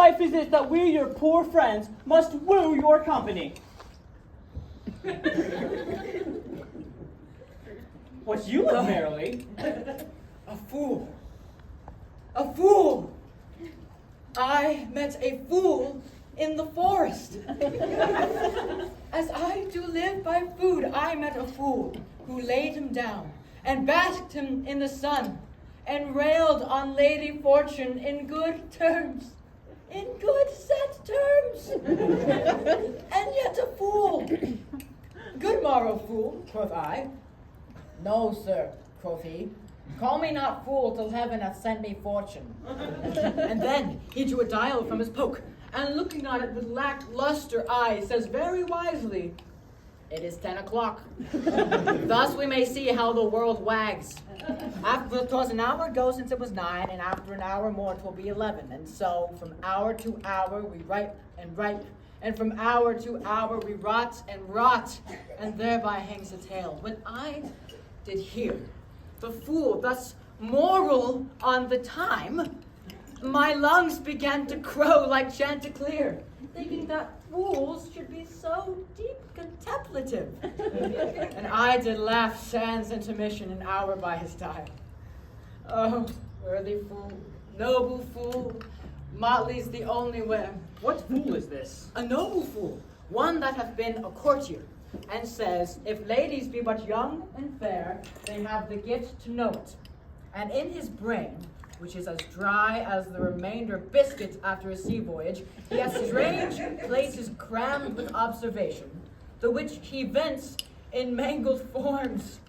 life is it that we, your poor friends, must woo your company? What you look merrily? A fool. A fool! I met a fool in the forest. As I do live by food, I met a fool who laid him down and basked him in the sun and railed on Lady Fortune in good terms. In good set terms. And yet a fool. Good morrow, fool, quoth I. No, sir, quoth he. Call me not fool till heaven hath sent me fortune. And then he drew a dial from his poke, and looking at it with lackluster eyes, says very wisely, "It is 10 o'clock. Thus we may see how the world wags. After 'twas an hour ago since it was 9, and after an hour more 'twill be 11. And so from hour to hour we ripe and ripe, and from hour to hour we rot and rot, and thereby hangs a tale. When I did hear the fool thus moral on the time, my lungs began to crow like chanticleer, thinking that fools should be so deep contemplative. And I did laugh sans intermission an hour by his time. Oh, worthy fool, noble fool, motley's the only way. What fool is this? A noble fool, one that hath been a courtier, and says, if ladies be but young and fair, they have the gift to know it. And in his brain, which is as dry as the remainder biscuit after a sea voyage, he has strange places crammed with observation, the which he vents in mangled forms.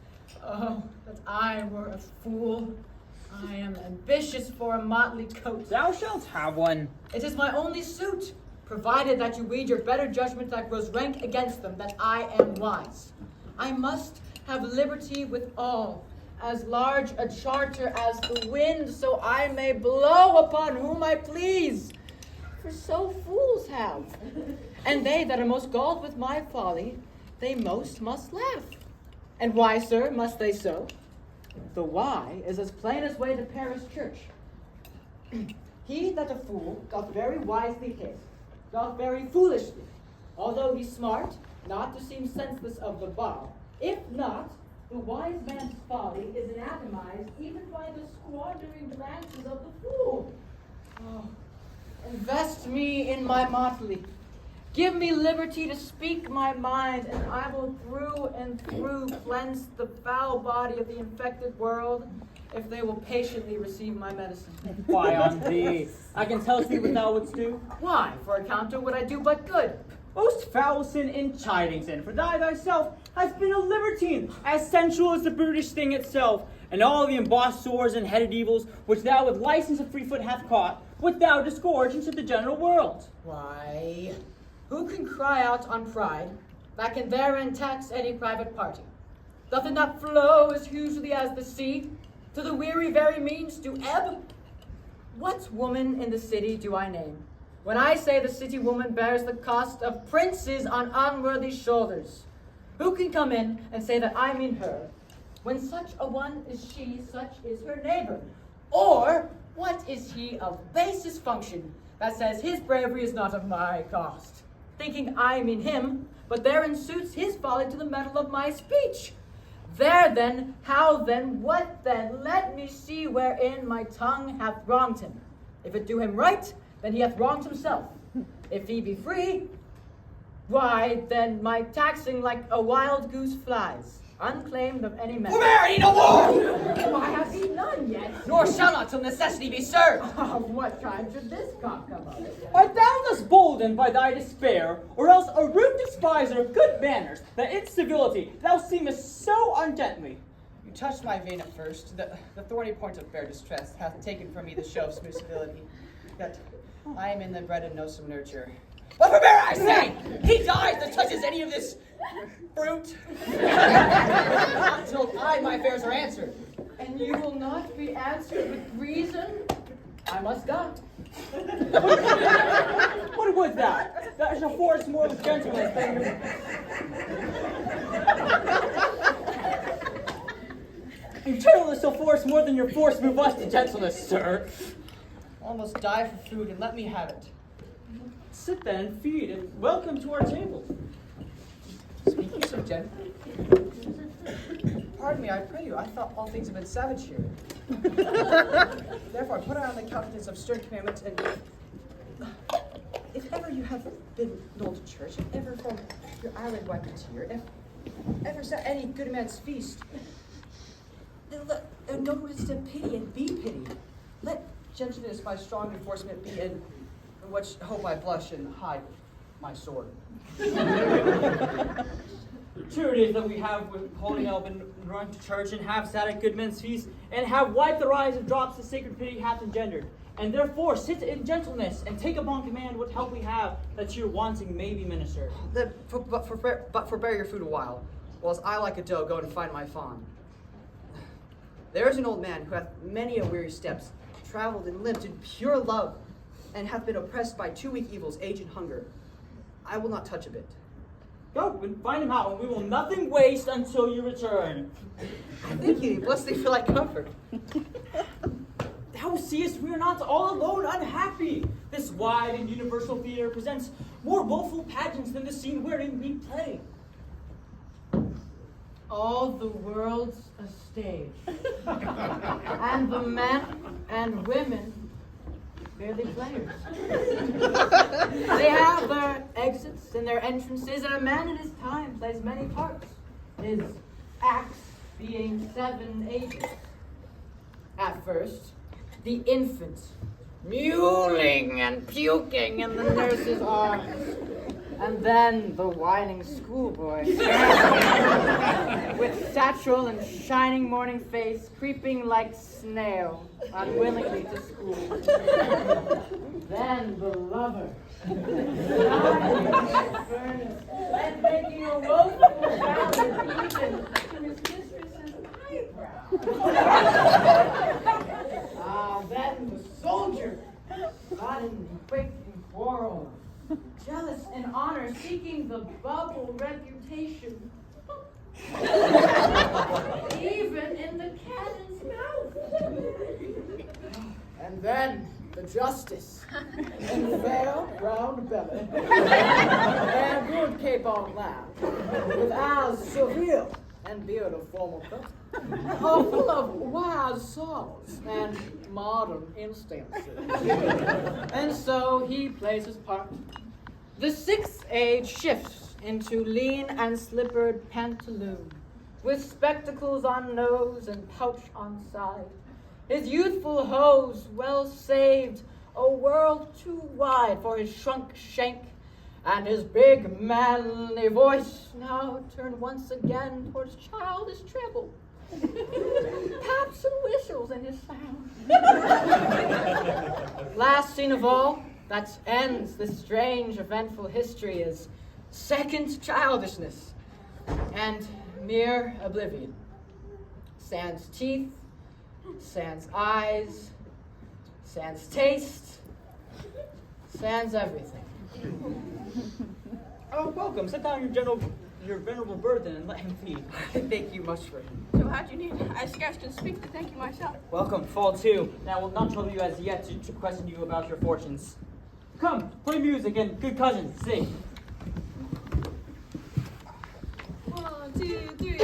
Oh, that I were a fool. I am ambitious for a motley coat. Thou shalt have one. It is my only suit, provided that you read your better judgment that grows rank against them, that I am wise. I must have liberty with all, as large a charter as the wind, so I may blow upon whom I please. For so fools have. And they that are most galled with my folly, they most must laugh. And why, sir, must they so? The why is as plain as way to Paris church. He that a fool doth very wisely hit, doth very foolishly, although he's smart, not to seem senseless of the bar. If not, the wise man's folly is anatomized even by the squandering glances of the fool. Oh, invest me in my motley. Give me liberty to speak my mind, and I will through and through cleanse the foul body of the infected world, if they will patiently receive my medicine. Why on thee? I can tell thee what thou wouldst do. Why? For a counter would I do but good. Most foul sin in chiding sin, for thou thyself hast been a libertine, as sensual as the brutish thing itself, and all the embossed sores and headed evils, which thou with license of free foot hath caught, wilt thou disgorge into the general world. Why, who can cry out on pride, that can therein tax any private party? Doth it not flow as hugely as the sea, to the weary very means to ebb? What woman in the city do I name, when I say the city woman bears the cost of princes on unworthy shoulders? Who can come in and say that I mean her, when such a one is she, such is her neighbor? Or what is he of basest function, that says his bravery is not of my cost, thinking I mean him, but therein suits his folly to the metal of my speech? There then, how then, what then? Let me see wherein my tongue hath wronged him. If it do him right, then he hath wronged himself. If he be free, why then my taxing like a wild goose flies, unclaimed of any man. Forbear, no more! Why have he none yet? Nor shall not till necessity be served. Of what tribe should this cock come of? Art thou thus boldened by thy despair, or else a rude despiser of good manners, that in civility thou seemest so ungently? You touched my vein at first. The thorny point of fair distress hath taken from me the show of smooth civility. Yet I am in the bread and know some nurture. But forbear, I say! He dies that touches any of this fruit. Not till I my affairs are answered. And you will not be answered with reason? I must die. What was that? That shall force more with gentleness than... Your gentleness shall force more than your force move us to gentleness, sir. Almost die for food and let me have it. Sit then and feed, and welcome to our table. Speaking so gently. Pardon me, I pray you. I thought all things have been savage here. Therefore, put on the countenance of stern commandments, and if ever you have been known to church, if ever from your island wiped a tear, if ever set any good man's feast, then notice to pity and be pitied. Let gentleness by strong enforcement be, in which hope I blush and hide my sword. True it is that we have, with holding up and run to church, and have sat at good men's feasts, and have wiped their eyes of drops the sacred pity hath engendered. And therefore sit in gentleness, and take upon command what help we have, that to your wanting may be ministered. But forbear your food a while, whilst I like a doe go and find my fawn. There is an old man who hath many a weary steps, traveled and lived in pure love, and hath been oppressed by two weak evils, age and hunger. I will not touch a bit. Go and find him out, and we will nothing waste until you return. Thank you, bless thee for thy comfort. Thou seest we are not all alone unhappy. This wide and universal theater presents more woeful pageants than the scene wherein we play. All the world's a stage, and the men and women merely players. They have their exits and their entrances, and a man in his time plays many parts, his acts being 7 ages. At first, the infant, mewling and puking in the nurse's arms. And then the whining schoolboy, with satchel and shining morning face, creeping like snail, unwillingly to school. Then the lover, dying in the furnace, and making a woeful ballad even to his mistress's eyebrow. Then the soldier, got in quick and quarrel, jealous in honor, seeking the bubble reputation, even in the cannon's mouth. And then the justice, in fair round belly, and good capon lamb, with eyes severe and beard of formal cut, all full of wise saws and modern instances. And so he plays his part. The 6th age shifts into lean and slippered pantaloon, with spectacles on nose and pouch on side. His youthful hose, well saved, a world too wide for his shrunk shank, and his big manly voice now turned once again towards childish treble. Paps and whistles in his sound. Last scene of all, that ends this strange, eventful history, is second childishness and mere oblivion. Sans teeth, sans eyes, sans taste, sans everything. Oh, welcome. Sit down your venerable burden and let him feed. Thank you much for him. So how'd you need? I scarce can speak to thank you myself. Welcome, fall 2. Now, we'll not trouble you as yet to question you about your fortunes. Come, play music and good cousin, sing. 1, 2, 3.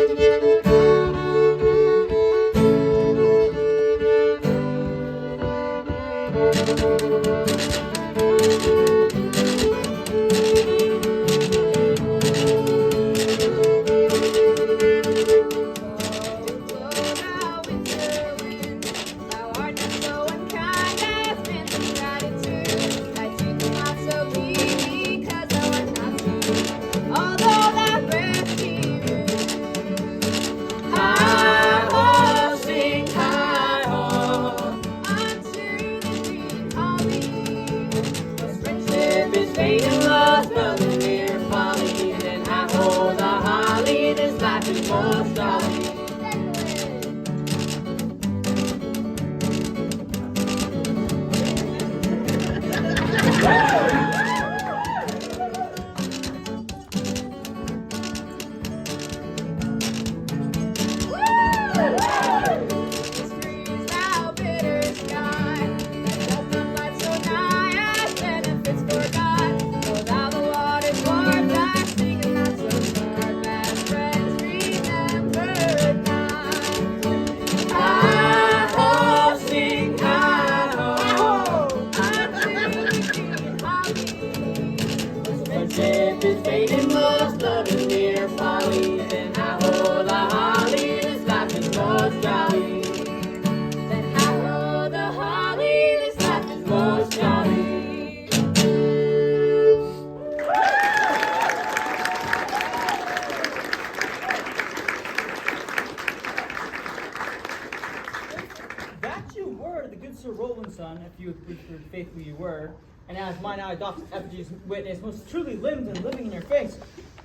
trusted and faithful you were, and as mine now adopts effigy's witness, most truly limbed and living in your face,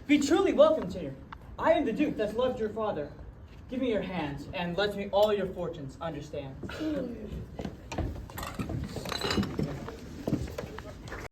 be truly welcomed here. I am the Duke that's loved your father. Give me your hands, and let me all your fortunes understand.